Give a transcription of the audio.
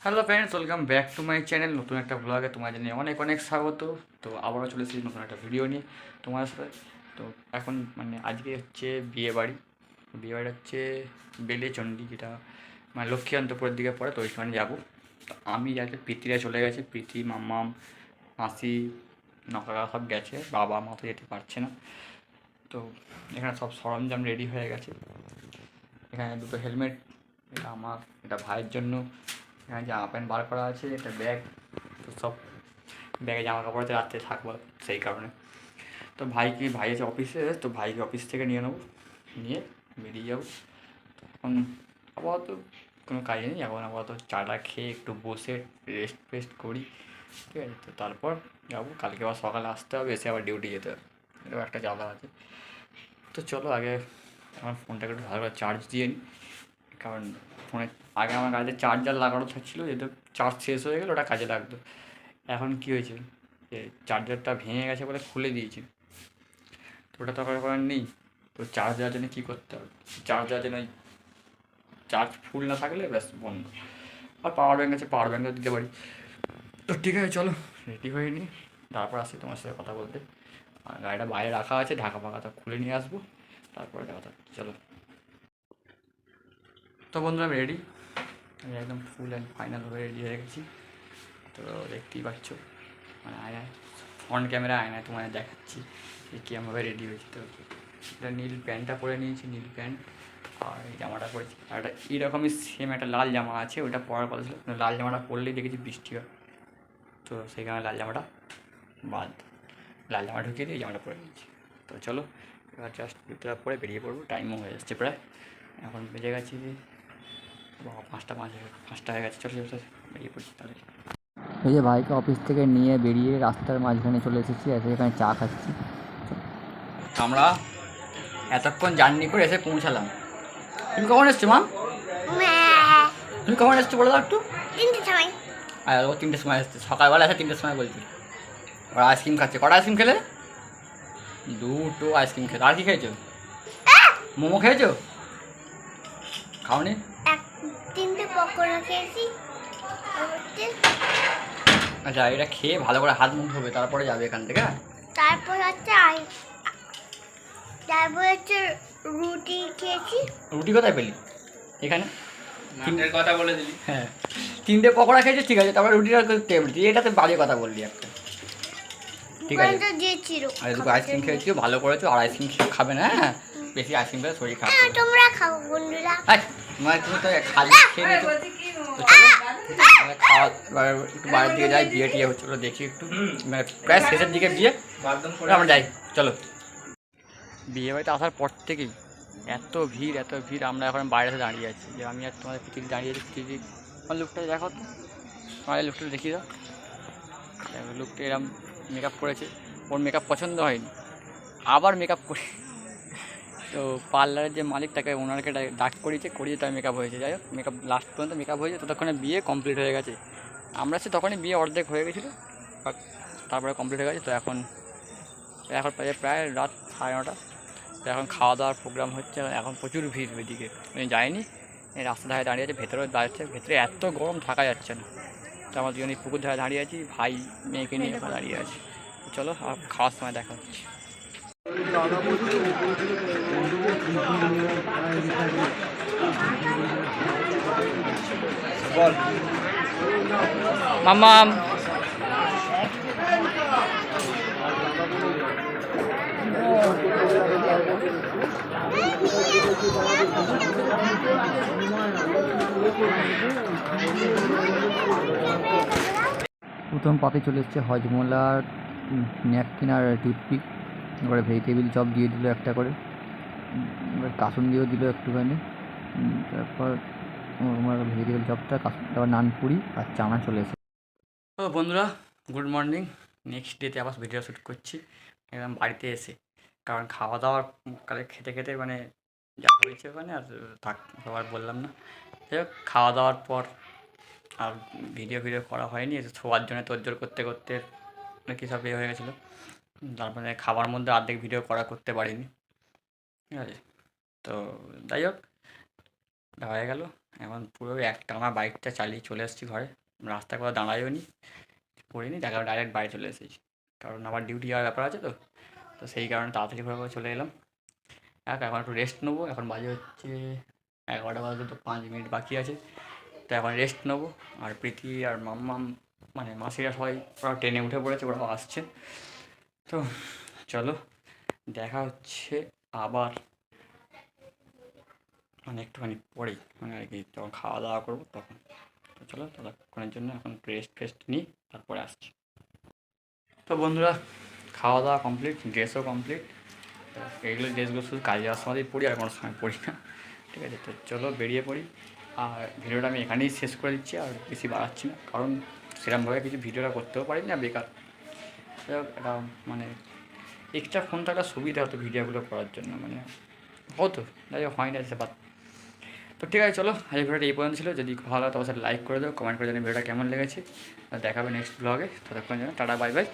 Hello friends, welcome back to my channel. নতুন একটা ব্লগে তোমার জানিয়ে অনেক অনেক স্বাগত। তো আবারও চলে এসেছি নতুন একটা ভিডিও নিয়ে তোমার সাথে। তো এখন আজকে হচ্ছে বিয়েবাড়ি হচ্ছে বেলেচণ্ডী, যেটা লক্ষ্মীকান্তপুরের দিকে পড়ে। তো ওইখানে যাবো। তো আমি যাকে পিতৃরা চলে গেছে, প্রীতি, মাম্মাম, মাসি, নকাকা সব গেছে, বাবা মা তো যেতে পারছে না। তো এখানে সব সরঞ্জাম রেডি হয়ে গেছে। এখানে দুটো হেলমেট, এটা আমার, এটা ভাইয়ের জন্য। এখানে জামা প্যান্ট বার করা আছে, একটা ব্যাগ। তো সব ব্যাগে জামা কাপড় আছে, রাত্রে থাকবো সেই কারণে। তো ভাই আছে অফিসে, তো ভাইকে অফিস থেকে নিয়ে নেবো, নিয়ে বেরিয়ে যাবো। এখন আপাতত কোনো কাজ নেই, এখন আপাতত চাটা খেয়ে একটু বসে রেস্ট ফেস্ট করি, ঠিক আছে। তো তারপর যাবো, কালকে আবার সকালে আসতে হবে, এসে আবার ডিউটি যেতে হবে, এটাও একটা জ্বালা আছে। তো চলো আগে আমার ফোনটাকে একটু ভালো করে চার্জ দিয়ে নিই, কারণ ফোনে আগে আমার কাছে চার্জার লাগানো থাকছিলো, যেহেতু চার্জ শেষ হয়ে গেলে ওটা কাজে লাগতো। এখন কী হয়েছে, যে চার্জারটা ভেঙে গেছে বলে খুলে দিয়েছি, তো ওটা তো আর নেই। তো চার্জ দেওয়ার জন্য কী করতে হবে, চার্জ দেওয়ার জন্য চার্জ ফুল না থাকলে ব্যাস বন্ধ। আর পাওয়ার ব্যাঙ্ক আছে, পাওয়ার ব্যাঙ্কও দিতে পারি। তো ঠিক আছে, চলো রেডি হয়ে নিই, তারপর আসি তোমার সাথে কথা বলতে। আর গাড়িটা বাইরে রাখা আছে, ঢাকা ফাঁকাটা খুলে নিয়ে আসবো, তারপরে কথা। চলো। তো বন্ধুরা আমি রেডি, আমি একদম ফুল অ্যান্ড ফাইনাল হয়ে রেডি হয়ে গেছি। তো দেখতেই পাচ্ছ, আয়নায়, ফ্রন্ট ক্যামেরা আয়নায় তোমায় দেখাচ্ছি যে কীরকমভাবে রেডি হয়েছি। তো এটা নীল প্যান্টটা পরে নিয়েছি, নীল প্যান্ট, আর এই জামাটা পরেছি। আর একটা এইরকমই সেম একটা লাল জামা আছে, ওটা পরার কথা ছিল, লাল জামাটা পরলেই দেখেছি বৃষ্টি হয়, তো সেই কারণে লাল জামাটা বাদ, লাল জামা ঢুকিয়ে দিয়ে এই জামাটা পরে নিয়েছি। তো চলো এবার জাস্ট জুতোটা পরে বেরিয়ে পড়বো, টাইমও হয়ে যাচ্ছে প্রায়, এখন বেজে গেছি বাবা 5টা হয়ে গেছে। চলো চলো বেরিয়ে পড়ছি তাহলে। এই যে ভাইকে অফিস থেকে নিয়ে বেরিয়ে রাস্তার মাঝখানে চলে এসেছি, এসে এখানে চা খাচ্ছি। আমরা এতক্ষণ জার্নি করে এসে পৌঁছালাম। তুমি কখন এসছো মা? তুমি কখন এসছো বলো তো একটু। 3টের সময়। আর ও 3টের সময় এসছে, সকালবেলা এসে 3টের সময় বলছি। ওরা আইসক্রিম খাচ্ছে। কটা আইসক্রিম খেলে? 2টো আইসক্রিম খেলে। আর কি খেয়েছো? মোমো খেয়েছো? খাওনি? 3টে পকোড়া খেয়েছি। আচ্ছা, এটা খেয়ে ভালো করে হাত মুখ ধোবে, তারপরে যাবে এখান থেকে। তারপর হচ্ছে রুটি খেয়েছি। রুটি কোথায় পেলি? এখানে মাঠের কথা বলে দিলি। হ্যাঁ, 3টে পকোড়া খেয়েছো, ঠিক আছে, তারপরে রুটিটা টেবিল, এটাতে বাজে কথা বললি একটা। ঠিক আছে, আর দুটো আইসক্রিম খেয়েছো, ভালো করেছো। আর আইসক্রিম খাবে না, হ্যাঁ, বেশি আইসক্রিম খেলে শরীর খারাপ হবে। তোমরা খাও বন্ধুরা। তুমি তো খালি খেয়ে নিয়েছো। তো চলো খাওয়া, এবার একটু বাইরের দিকে যাই, বিয়ে টিয়ে হচ্ছে ওগুলো দেখি একটু, প্রায় শেষের দিকে বিয়ে, আমরা যাই। চলো। বিয়ে বাড়িতে আসার পর থেকেই এত ভিড়, এত ভিড়। আমরা এখন বাইরে দাঁড়িয়ে আছি, যে আমি আর তোমাদের পৃথিবী দাঁড়িয়ে আছি। পৃথিবী আমার লুকটা দেখো তো, আমার লুকটা দেখিয়ে দাও। লুকটা এরকম মেকআপ করেছে, ওর মেকআপ পছন্দ হয়নি, আবার মেকআপ করে। তো পার্লারের যে মালিক, তাকে ওনারকে ডাক করিয়ে তার মেকআপ হয়েছে। যাই হোক, মেকআপ লাস্ট পর্যন্ত মেকআপ হয়েছে, ততক্ষণে বিয়ে কমপ্লিট হয়ে গেছে। আমরা সে তখনই বিয়ে অর্ধেক হয়ে গেছিলো, তারপরে কমপ্লিট হয়ে গেছে। তো এখন প্রায় রাত 9:30। তো এখন খাওয়া দাওয়ার প্রোগ্রাম হচ্ছে। এখন প্রচুর ভিড় ওইদিকে, আমি যাইনি, এই রাস্তা ধারে দাঁড়িয়ে আছে, ভেতরেও দাঁড়াচ্ছে, ভেতরে এত গরম থাকা যাচ্ছে না। তো আমার দুজনে পুকুর ধারে দাঁড়িয়ে আছি, ভাই মেয়েকে নিয়ে দাঁড়িয়ে আছি। চলো আর খাওয়ার সময় দেখা হচ্ছে। মাম্মাম, প্রথম পাতে চলে এসছে হজমোলার ন্যাপকিন আর টুথপিক, এবারে ভেজিটেবিল চপ দিয়ে দিল একটা করে, এবার কাসুন দিয়েও দিল একটুখানি। তারপর আমার ভেজিটেবিল চপটা, তারপর নানপুরি আর চানা চলে এসেছে। তো বন্ধুরা, গুড মর্নিং। নেক্সট ডেতে আবার ভিডিও শ্যুট করছি একদম বাড়িতে এসে, কারণ খাওয়া দাওয়ার কালে খেতে খেতে যা হয়েছে ওখানে, আর থাক সবার বললাম না। যাই হোক, খাওয়া দাওয়ার পর আর ভিডিও করা হয়নি, শোয়ার জন্য তোড়জোড় করতে করতে কী সব হয়ে গেছিলো। তারপরে খাবার মধ্যে অর্ধেক ভিডিও করতে পারিনি, ঠিক আছে। তো যাই হোক, হয়ে গেল। এখন পুরো একটানা বাইকটা চালিয়ে চলে এসেছি ঘরে, রাস্তা করে দাঁড়াইও নি, পড়িনি, দেখা ডাইরেক্ট বাড়ি চলে এসেছি, কারণ আমার ডিউটি যাওয়ার ব্যাপার আছে। তো তো সেই কারণে তাড়াতাড়ি করে চলে এলাম। এখন একটু রেস্ট নেবো, এখন বাজে হচ্ছে 11টা বাজতে তো 5 মিনিট বাকি আছে। তো এখন রেস্ট নেবো। আর প্রীতি আর মাম্মাম মানে মাসিরা সবাই ওরা ট্রেনে উঠে পড়েছে, ওরাও আসছে। তো চলো দেখা হচ্ছে আবার মানে একটুখানি পরেই, মানে আর কি যখন খাওয়া দাওয়া করবো তখন। তো চলো ততক্ষণের জন্য এখন রেস্ট ফেস্ট নিই, তারপরে আসছি। তো বন্ধুরা, খাওয়া দাওয়া কমপ্লিট, ড্রেসও কমপ্লিট। এইগুলো ড্রেসগুলো শুধু কাজে যাওয়ার সময়ই পড়ি, আর কোনো সময় পড়ি না। ঠিক আছে, তো চলো বেরিয়ে পড়ি। আর ভিডিওটা আমি এখানেই শেষ করে দিচ্ছি, আর বেশি বাড়াচ্ছি না, কারণ সেরকমভাবে কিছু ভিডিওটা করতেও পারি না, বেকার। যাই হোক, এটা মানে এক্সট্রা ফোন থাকা সুবিধা হতো ভিডিওগুলো করার জন্য, মানে হতো, যাই হোক হয় না সে বাদ। তো ঠিক আছে, চলো আজ ভিডিওটা এই পর্যন্ত ছিল। যদি ভালো লাগে তোমার সাথে লাইক করে দাও, কমেন্ট করে জানি ভিডিওটা কেমন লেগেছে। আর দেখাবে নেক্সট ব্লগে, ততক্ষণ যেন টাটা, বাই বাই।